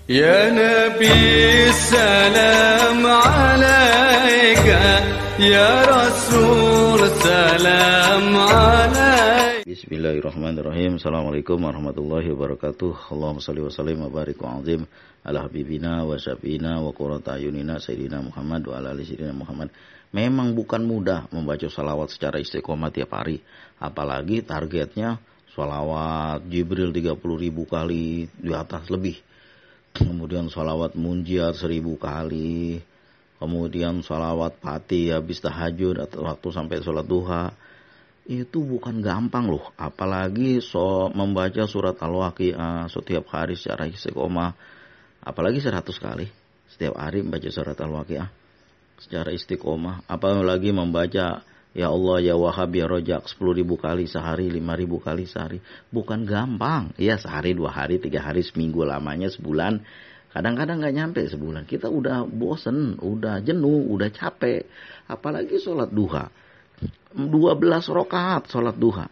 Ya Nabi salam alaika, ya Rasul salam alaika. Bismillahirrahmanirrahim. Assalamualaikum warahmatullahi wabarakatuh. Allahumma salli wa sallim wa barik wa azim ala habibina wa syafiina wa qurrata ayunina sayyidina Muhammad wa ala ali sayyidina Muhammad. Memang bukan mudah membaca salawat secara istiqomah tiap hari. Apalagi targetnya salawat Jibril 30.000 kali di atas lebih. Kemudian salawat munjiat 1000 kali. Kemudian salawat pati habis tahajud atau waktu sampai sholat duha. Itu bukan gampang loh. Apalagi membaca surat Al-Waqiah setiap hari secara istiqomah. Apalagi 100 kali setiap hari membaca surat Al-Waqiah secara istiqomah. Apalagi membaca Ya Allah, Ya Wahhab, Ya Rojak 10.000 kali sehari, 5.000 kali sehari. Bukan gampang. Ya sehari, 2 hari, 3 hari, seminggu, lamanya sebulan. Kadang-kadang gak nyampe sebulan. Kita udah bosen, udah jenuh, udah capek. Apalagi sholat duha. 12 rakaat sholat duha.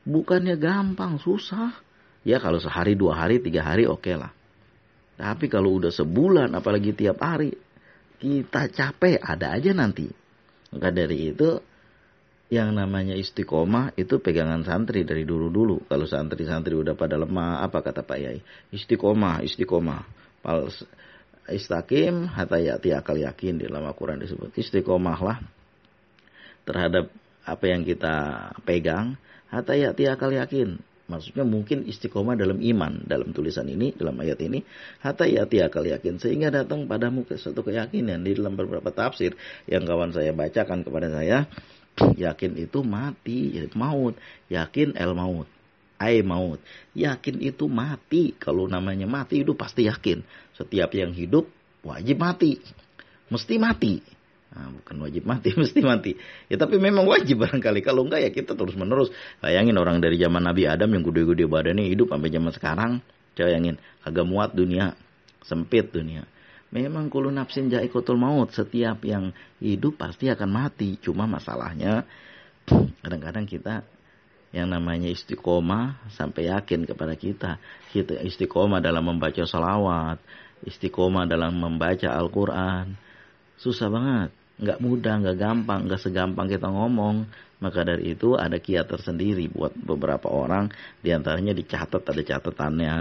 Bukannya gampang, susah. Ya kalau sehari, 2 hari, 3 hari oke lah. Tapi kalau udah sebulan, apalagi tiap hari, kita capek, ada aja nanti. Maka dari itu, yang namanya istiqomah itu pegangan santri dari dulu-dulu. Kalau santri-santri udah pada lemah, apa kata Pak Yai? Istiqomah. Istaqim hatta ya'ti akal yakin, di dalam Al-Quran disebut. Istiqomahlah terhadap apa yang kita pegang, hatta ya'ti akal yakin. Maksudnya mungkin istiqomah dalam iman, dalam tulisan ini, dalam ayat ini, hatta ya'ti akal yakin, sehingga datang padamu suatu keyakinan. Di dalam beberapa tafsir yang kawan saya bacakan kepada saya, yakin itu mati, maut. Yakin maut. Maut. Yakin itu mati. Kalau namanya mati itu pasti yakin. Setiap yang hidup wajib mati. Mesti mati. Nah, bukan wajib mati, mesti mati. Ya tapi memang wajib barangkali. Kalau enggak ya kita terus menerus. Bayangin orang dari zaman Nabi Adam yang gede-gede badannya hidup sampai zaman sekarang. Bayangin, agak muat dunia. Sempit dunia. Memang kullu nafsin dha'iqatul maut. Setiap yang hidup pasti akan mati. Cuma masalahnya kadang-kadang kita yang namanya istiqomah sampai yakin kepada kita. Kita istiqomah dalam membaca salawat. Istiqomah dalam membaca Al-Quran. Susah banget. Nggak mudah, nggak gampang. Nggak segampang kita ngomong. Maka dari itu ada kiat tersendiri buat beberapa orang. Di antaranya dicatat, ada catatannya.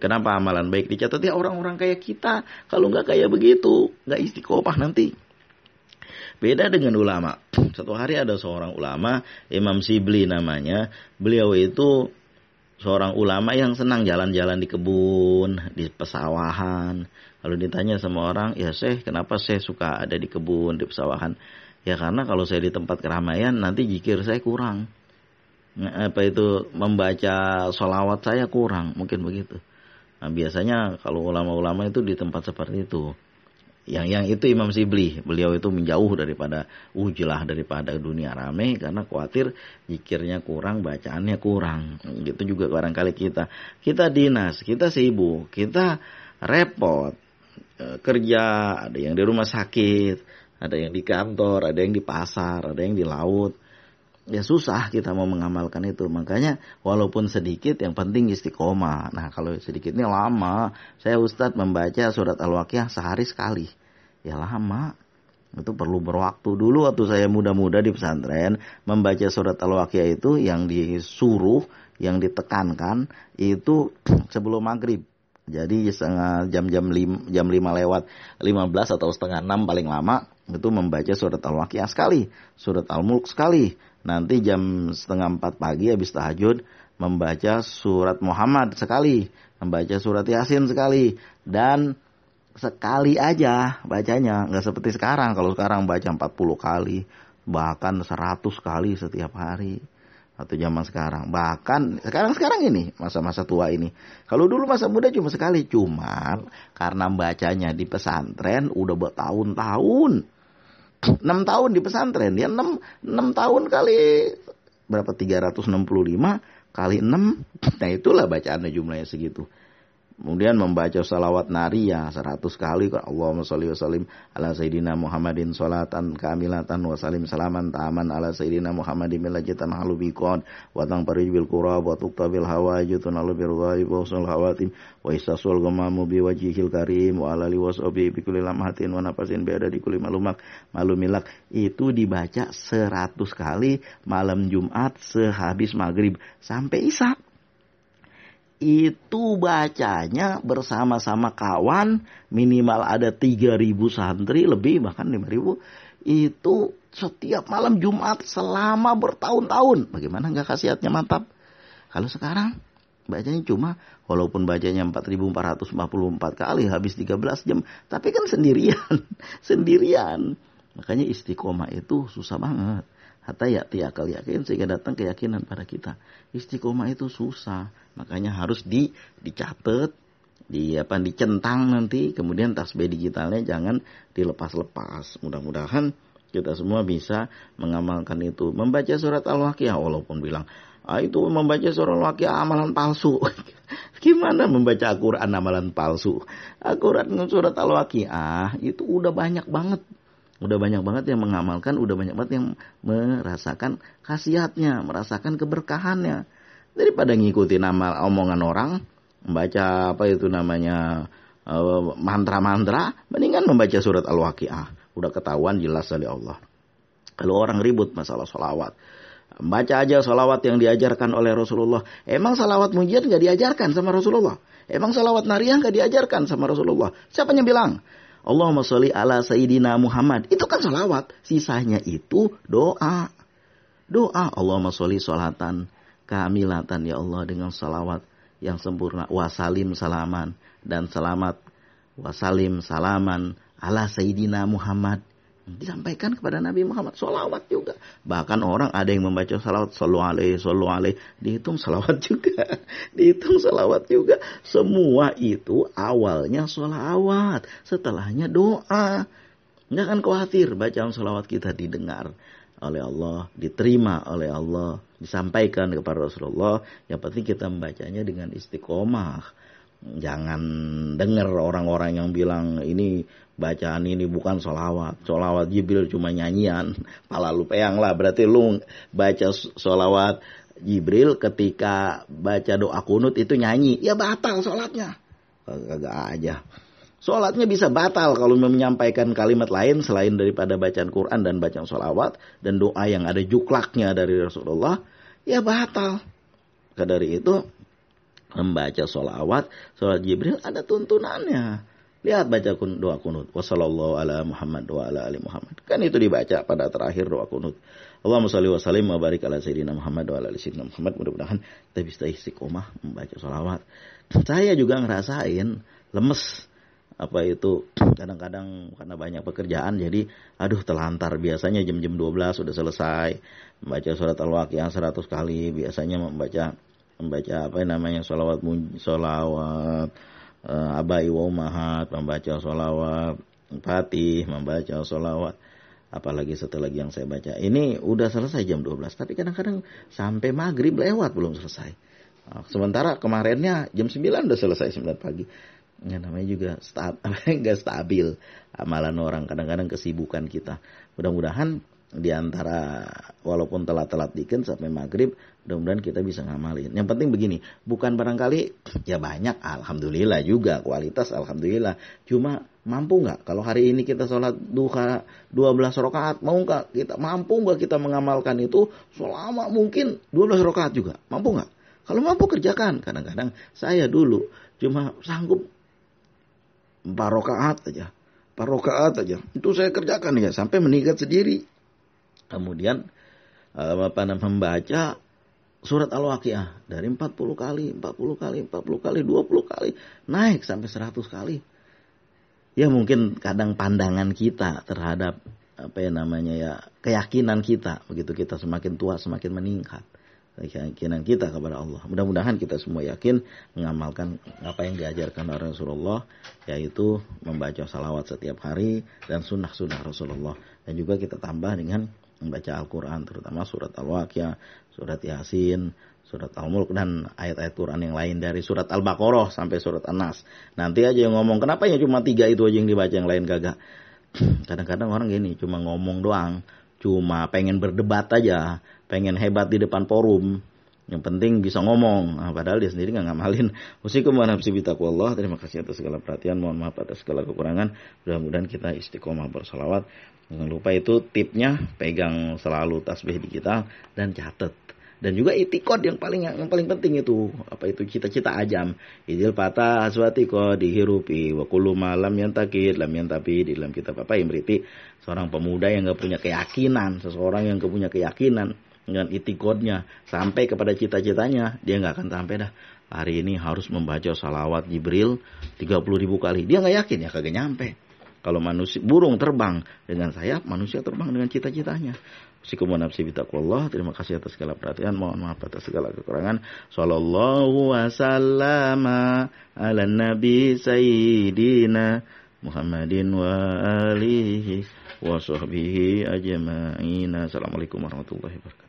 Kenapa amalan baik dicatat? Ya orang-orang kayak kita. Kalau nggak kayak begitu, nggak istiqomah nanti. Beda dengan ulama. Satu hari ada seorang ulama, Imam Shibli namanya. Beliau itu seorang ulama yang senang jalan-jalan di kebun, di pesawahan. Kalau ditanya sama orang, ya Syekh, kenapa Syekh suka ada di kebun, di pesawahan? Ya karena kalau saya di tempat keramaian, nanti zikir saya kurang. Membaca sholawat saya kurang, mungkin begitu. Nah, biasanya kalau ulama-ulama itu di tempat seperti itu. Yang itu Imam Shibli, beliau itu menjauh daripada ujlah, daripada dunia ramai karena khawatir zikirnya kurang, bacaannya kurang. Gitu juga barangkali kita dinas, kita sibuk, kita repot kerja, ada yang di rumah sakit, ada yang di kantor, ada yang di pasar, ada yang di laut. Ya susah kita mau mengamalkan itu. Makanya walaupun sedikit yang penting istiqomah. Nah kalau sedikitnya lama. Saya Ustadz membaca surat Al-Waqiah sehari sekali. Ya lama. Itu perlu berwaktu. Dulu waktu saya muda-muda di pesantren. Membaca surat Al-Waqiah itu yang disuruh. Yang ditekankan. Itu sebelum maghrib. Jadi jam 5 lewat 15 atau setengah 6 paling lama. Itu membaca surat Al-Waqiah sekali. Surat Al-Mulk sekali. Nanti jam 3:30 pagi habis tahajud membaca surat Muhammad sekali, membaca surat Yasin sekali, dan sekali aja bacanya, nggak seperti sekarang. Kalau sekarang baca 40 kali, bahkan 100 kali setiap hari. Atau zaman sekarang, bahkan sekarang ini masa-masa tua ini. Kalau dulu masa muda cuma sekali, cuman karena bacanya di pesantren udah bertahun-tahun. 6 tahun di pesantren, ya 6 tahun kali berapa, 365 kali 6, nah itulah bacaannya jumlahnya segitu. Kemudian membaca salawat nariyah 100 kali. Allahumma sholli wa sallim ala sayyidina Muhammadin sholatan kamilatan wa salim salaman ta'aman ala sayyidina Muhammadin milajatan halu biqad wa tangparij bil qurab wa tuktabil hawajutun alu bil ghaib wa usul hawatim wa isasul gamamu bi wajihil karim wa ala li washabi bi kulli lamhatin wa nafasin bi ada di kulli malumilak. Itu dibaca 100 kali malam Jumat sehabis maghrib sampai isya. Itu bacanya bersama-sama kawan, minimal ada 3.000 santri, lebih bahkan 5.000. Itu setiap malam Jumat selama bertahun-tahun. Bagaimana nggak khasiatnya mantap? Kalau sekarang bacanya cuma, walaupun bacanya 4.444 kali habis 13 jam, tapi kan sendirian. Makanya istiqomah itu susah banget. Hatta ya'ti akal yakin, sehingga datang keyakinan pada kita. Istiqomah itu susah, makanya harus dicatat, dicentang nanti, kemudian tasbih digitalnya jangan dilepas-lepas. Mudah-mudahan kita semua bisa mengamalkan itu. Membaca surat Al-Waqiah, walaupun bilang, itu membaca surat Al-Waqiah amalan palsu. Gimana membaca Al-Quran amalan palsu? Al-Quran surat Al-Waqiah itu udah banyak banget. Udah banyak banget yang mengamalkan, udah banyak banget yang merasakan khasiatnya, merasakan keberkahannya. Daripada ngikutin omongan orang, membaca mantra-mantra, mendingan membaca surat Al-Waqiah. Udah ketahuan jelas dari Allah. Kalau orang ribut masalah sholawat, baca aja sholawat yang diajarkan oleh Rasulullah. Emang sholawat mujizat gak diajarkan sama Rasulullah? Emang sholawat nariyah gak diajarkan sama Rasulullah? Siapa yang bilang? Allahumma sholli ala sayyidina Muhammad. Itu kan salawat. Sisanya itu doa. Allahumma sholli sholatan kamilatan, ya Allah, dengan salawat yang sempurna. Wasalim salaman. Dan selamat. Wasalim salaman ala sayyidina Muhammad. Disampaikan kepada Nabi Muhammad. Salawat juga. Bahkan orang ada yang membaca salawat. Sallu alaih. Dihitung salawat juga. Semua itu awalnya salawat. Setelahnya doa. Jangan khawatir bacaan salawat kita didengar oleh Allah. Diterima oleh Allah. Disampaikan kepada Rasulullah. Yang penting kita membacanya dengan istiqomah. Jangan dengar orang-orang yang bilang ini bacaan ini bukan sholawat. Sholawat Jibril cuma nyanyian. Pala lu peyang lah. Berarti lu baca sholawat Jibril ketika baca doa kunut itu nyanyi. Ya batal sholatnya. Kagak aja. Sholatnya bisa batal kalau menyampaikan kalimat lain selain daripada bacaan Quran dan bacaan sholawat. Dan doa yang ada juklaknya dari Rasulullah. Ya batal. Dari itu membaca sholawat Jibril ada tuntunannya. Lihat baca doa kunut. Wassallallahu ala Muhammad wa ala ali Muhammad. Kan itu dibaca pada terakhir doa kunut. Allahumma sholli wa sallim wa barik ala sayyidina Muhammad wa ala ali sayyidina Muhammad. Mudah-mudahan kita bisa istiqomah membaca sholawat. Saya juga ngerasain lemes. Kadang-kadang karena banyak pekerjaan jadi terlantar. Biasanya jam-jam 12 sudah selesai. Membaca surat Al-Waqiah 100 kali. Biasanya membaca sholawat abai wa ummahat, membaca sholawat Fatih, membaca sholawat apalagi setelah yang saya baca. Ini udah selesai jam 12, tapi kadang-kadang sampai maghrib lewat belum selesai. Sementara kemarinnya jam 9 udah selesai 9 pagi. Ya, namanya juga nggak stabil amalan orang, kadang-kadang kesibukan kita. Mudah-mudahan di antara walaupun telat-telat dikit sampai maghrib, mudah-mudahan kita bisa ngamalin. Yang penting begini, bukan barangkali ya banyak, alhamdulillah juga kualitas, alhamdulillah. Cuma mampu nggak kalau hari ini kita sholat duha 12 rakaat, mampu nggak kita mengamalkan itu selama mungkin 12 rakaat juga, mampu nggak? Kalau mampu kerjakan. Kadang-kadang saya dulu cuma sanggup 4 rakaat aja, itu saya kerjakan ya sampai meningkat sendiri. Kemudian membaca surat Al-Waqiah dari 40 kali, 20 kali, naik sampai 100 kali. Ya mungkin kadang pandangan kita terhadap keyakinan kita, begitu kita semakin tua semakin meningkat keyakinan kita kepada Allah. Mudah-mudahan kita semua yakin mengamalkan apa yang diajarkan oleh Rasulullah, yaitu membaca salawat setiap hari dan sunnah-sunnah Rasulullah. Dan juga kita tambah dengan membaca Al-Quran, terutama surat Al-Waqiah, surat Yasin, surat Al-Mulk, dan ayat-ayat Quran yang lain dari surat Al-Baqarah sampai surat An-Nas. Nanti aja yang ngomong, kenapa ya cuma 3 itu aja yang dibaca, yang lain kagak. Kadang-kadang orang gini, cuma ngomong doang, cuma pengen berdebat aja, pengen hebat di depan forum. Yang penting bisa ngomong, padahal dia sendiri nggak ngamalin. Usikum wa nafsi bitaqwallah. Terima kasih atas segala perhatian, mohon maaf atas segala kekurangan. Mudah-mudahan kita istiqomah bersalawat. Jangan lupa itu tipnya, pegang selalu tasbih di kita dan catat. Dan juga itikad yang paling penting itu, apa itu, cita-cita ajam. Idil patah aswatiko dihirupi wa kullu malam yantakid lam yantabi. Di dalam kitab apa yang berarti seorang pemuda yang nggak punya keyakinan, seseorang yang nggak punya keyakinan dengan itikadnya sampai kepada cita-citanya, dia nggak akan sampai dah. Hari ini harus membaca salawat Jibril 30.000 kali. Dia nggak yakin, ya kagak nyampe. Kalau manusia, burung terbang dengan sayap, manusia terbang dengan cita-citanya. Usikum wa nafsi bitaqwallah. Terima kasih atas segala perhatian, mohon maaf atas segala kekurangan. Sallallahu wasallama ala nabi sayyidina Muhammadin wa alihi wa sahbihi ajma'in. Assalamualaikum warahmatullahi wabarakatuh.